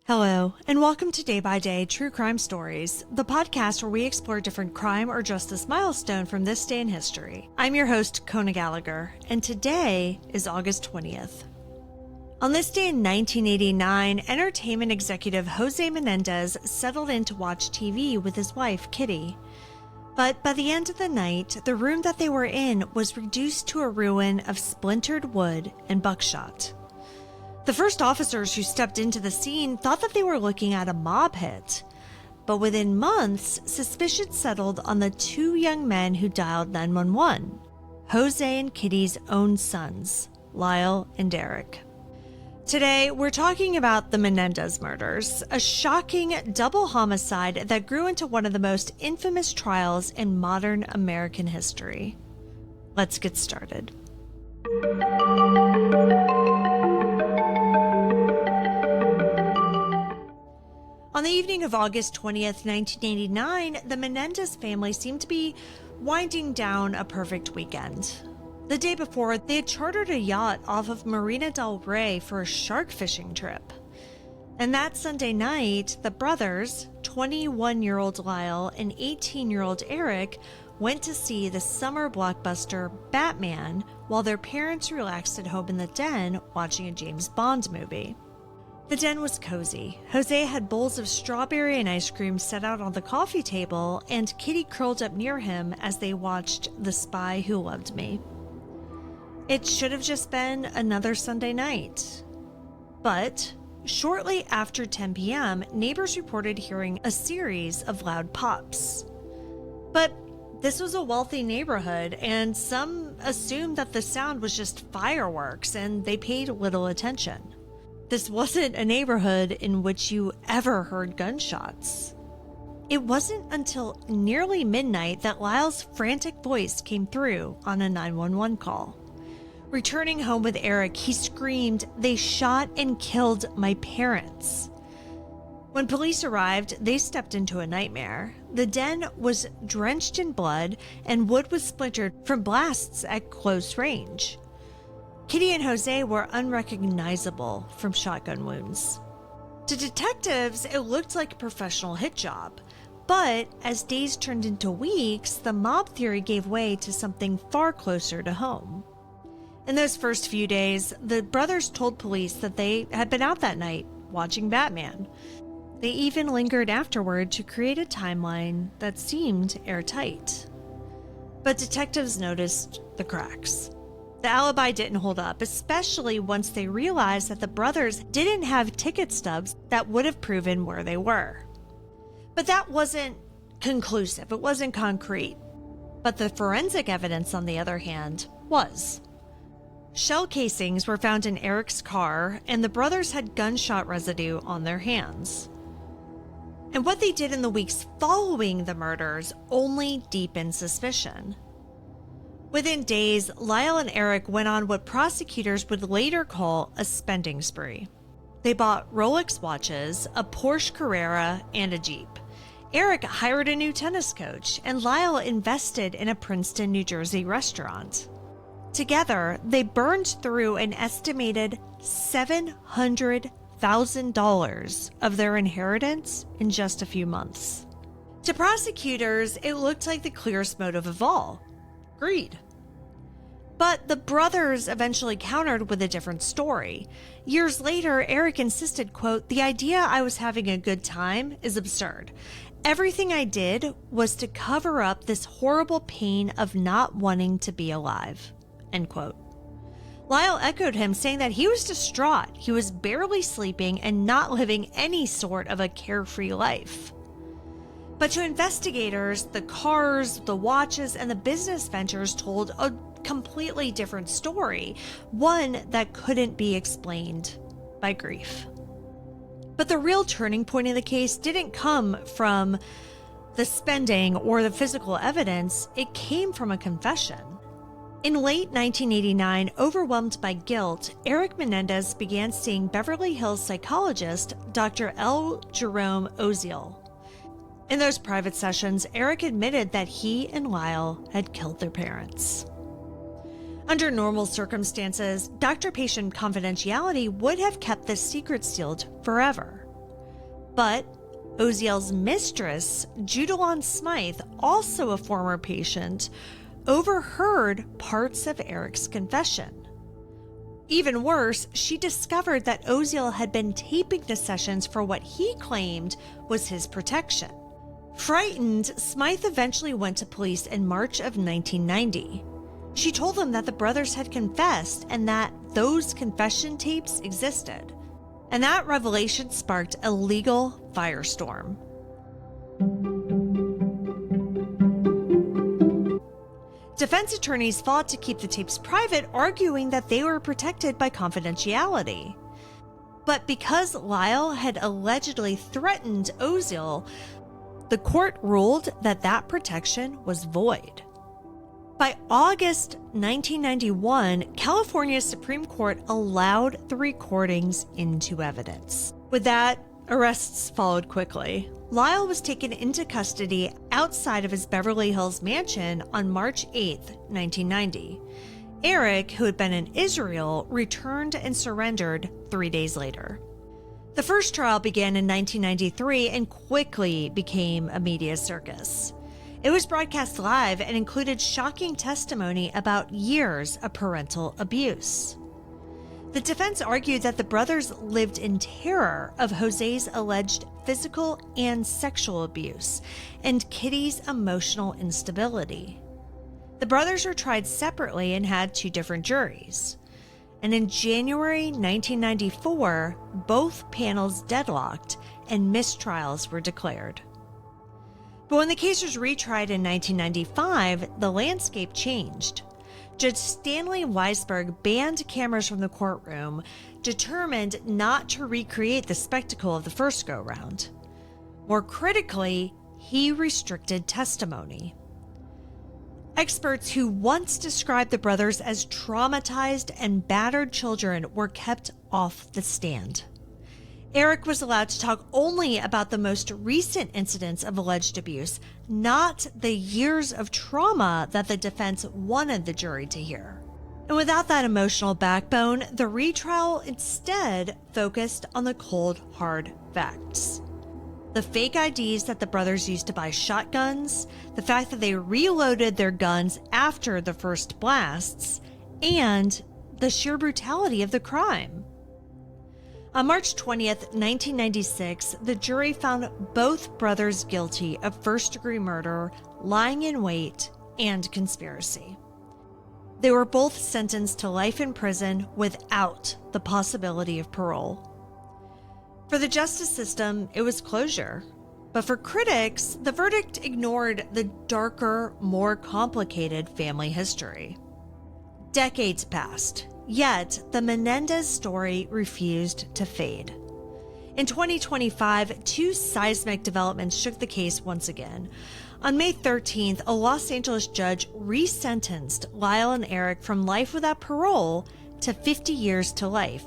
Hello, and welcome to Day by Day True Crime Stories, the podcast where we explore a different crime or justice milestone from this day in history. I'm your host, Kona Gallagher, and today is August 20th. On this day in 1989, entertainment executive Jose Menendez settled in to watch TV with his wife, Kitty. But by the end of the night, the room that they were in was reduced to a ruin of splintered wood and buckshot. The first officers who stepped into the scene thought that they were looking at a mob hit. But within months, suspicion settled on the two young men who dialed 911, Jose and Kitty's own sons, Lyle and Eric. Today, we're talking about the Menendez murders, a shocking double homicide that grew into one of the most infamous trials in modern American history. Let's get started. On the evening of August 20th, 1989, the Menendez family seemed to be winding down a perfect weekend. The day before, they had chartered a yacht off of Marina del Rey for a shark fishing trip. And that Sunday night, the brothers, 21-year-old Lyle and 18-year-old Eric, went to see the summer blockbuster Batman while their parents relaxed at home in the den watching a James Bond movie. The den was cozy. Jose had bowls of strawberry and ice cream set out on the coffee table, and Kitty curled up near him as they watched The Spy Who Loved Me. It should have just been another Sunday night. But shortly after 10 p.m., neighbors reported hearing a series of loud pops. But this was a wealthy neighborhood, and some assumed that the sound was just fireworks, and they paid little attention. This wasn't a neighborhood in which you ever heard gunshots. It wasn't until nearly midnight that Lyle's frantic voice came through on a 911 call. Returning home with Eric, he screamed, "They shot and killed my parents." When police arrived, they stepped into a nightmare. The den was drenched in blood, and wood was splintered from blasts at close range. Kitty and Jose were unrecognizable from shotgun wounds. To detectives, it looked like a professional hit job. But as days turned into weeks, the mob theory gave way to something far closer to home. In those first few days, the brothers told police that they had been out that night watching Batman. They even lingered afterward to create a timeline that seemed airtight. But detectives noticed the cracks. The alibi didn't hold up, especially once they realized that the brothers didn't have ticket stubs that would have proven where they were. But that wasn't conclusive, it wasn't concrete. But the forensic evidence, on the other hand, was. Shell casings were found in Eric's car, and the brothers had gunshot residue on their hands. And what they did in the weeks following the murders only deepened suspicion. Within days, Lyle and Eric went on what prosecutors would later call a spending spree. They bought Rolex watches, a Porsche Carrera, and a Jeep. Eric hired a new tennis coach, and Lyle invested in a Princeton, New Jersey restaurant. Together, they burned through an estimated $700,000 of their inheritance in just a few months. To prosecutors, it looked like the clearest motive of all: greed. But the brothers eventually countered with a different story. Years later, Eric insisted, quote, "The idea I was having a good time is absurd. Everything I did was to cover up this horrible pain of not wanting to be alive," end quote. Lyle echoed him, saying that he was distraught. He was barely sleeping and not living any sort of a carefree life. But to investigators, the cars, the watches, and the business ventures told a completely different story, one that couldn't be explained by grief. But the real turning point in the case didn't come from the spending or the physical evidence, it came from a confession. In late 1989, overwhelmed by guilt, Eric Menendez began seeing Beverly Hills psychologist Dr. L. Jerome Oziel. In those private sessions, Eric admitted that he and Lyle had killed their parents. Under normal circumstances, doctor-patient confidentiality would have kept this secret sealed forever. But Oziel's mistress, Judalon Smythe, also a former patient, overheard parts of Eric's confession. Even worse, she discovered that Oziel had been taping the sessions for what he claimed was his protection. Frightened, Smythe eventually went to police in March of 1990. She told them that the brothers had confessed and that those confession tapes existed. And that revelation sparked a legal firestorm. Defense attorneys fought to keep the tapes private, arguing that they were protected by confidentiality. But because Lyle had allegedly threatened Oziel, the court ruled that that protection was void. By August 1991, California's Supreme Court allowed the recordings into evidence. With that, arrests followed quickly. Lyle was taken into custody outside of his Beverly Hills mansion on March 8, 1990. Eric, who had been in Israel, returned and surrendered 3 days later. The first trial began in 1993 and quickly became a media circus. It was broadcast live and included shocking testimony about years of parental abuse. The defense argued that the brothers lived in terror of Jose's alleged physical and sexual abuse and Kitty's emotional instability. The brothers were tried separately and had 2 different juries. And in January 1994, both panels deadlocked and mistrials were declared. But when the case was retried in 1995, the landscape changed. Judge Stanley Weisberg banned cameras from the courtroom, determined not to recreate the spectacle of the first go-round. More critically, he restricted testimony. Experts who once described the brothers as traumatized and battered children were kept off the stand. Eric was allowed to talk only about the most recent incidents of alleged abuse, not the years of trauma that the defense wanted the jury to hear. And without that emotional backbone, the retrial instead focused on the cold, hard facts. The fake IDs that the brothers used to buy shotguns, the fact that they reloaded their guns after the first blasts, and the sheer brutality of the crime. On March 20th, 1996, the jury found both brothers guilty of first-degree murder, lying in wait, and conspiracy. They were both sentenced to life in prison without the possibility of parole. For the justice system, it was closure. But for critics, the verdict ignored the darker, more complicated family history. Decades passed. Yet, the Menendez story refused to fade. In 2025, 2 seismic developments shook the case once again. On May 13th, a Los Angeles judge resentenced Lyle and Eric from life without parole to 50 years to life,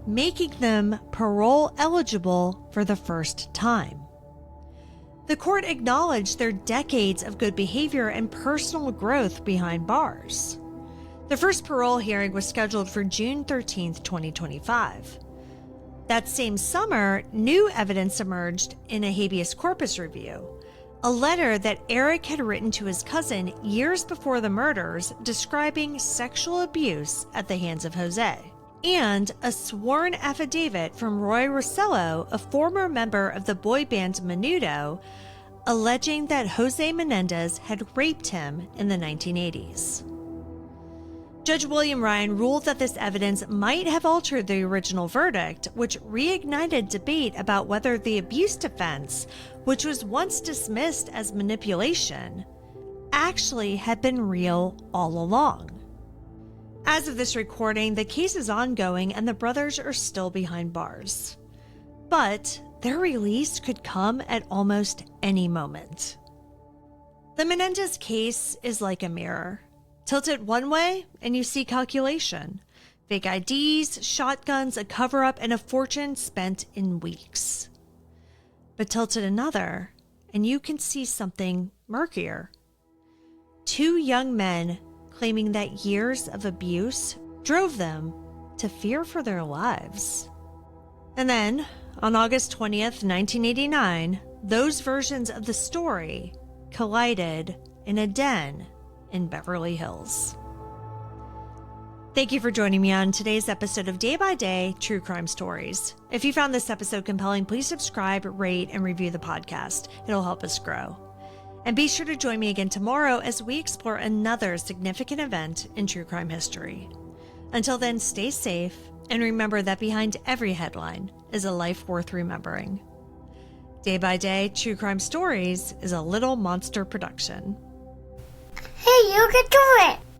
making them parole eligible for the first time. The court acknowledged their decades of good behavior and personal growth behind bars. The first parole hearing was scheduled for June 13, 2025. That same summer, new evidence emerged in a habeas corpus review, a letter that Eric had written to his cousin years before the murders describing sexual abuse at the hands of Jose, and a sworn affidavit from Roy Rossello, a former member of the boy band Menudo, alleging that Jose Menendez had raped him in the 1980s. Judge William Ryan ruled that this evidence might have altered the original verdict, which reignited debate about whether the abuse defense, which was once dismissed as manipulation, actually had been real all along. As of this recording, the case is ongoing and the brothers are still behind bars. But their release could come at almost any moment. The Menendez case is like a mirror. Tilt it one way and you see calculation. Fake IDs, shotguns, a cover-up, and a fortune spent in weeks. But tilt it another and you can see something murkier. 2 young men claiming that years of abuse drove them to fear for their lives. And then, on August 20th, 1989, those versions of the story collided in a den in Beverly Hills. Thank you for joining me on today's episode of Day by Day True Crime Stories. If you found this episode compelling, please subscribe, rate, and review the podcast. It'll help us grow. And be sure to join me again tomorrow as we explore another significant event in true crime history. Until then, stay safe and remember that behind every headline is a life worth remembering. Day by Day True Crime Stories is a Little Monster production. Hey, you can do it!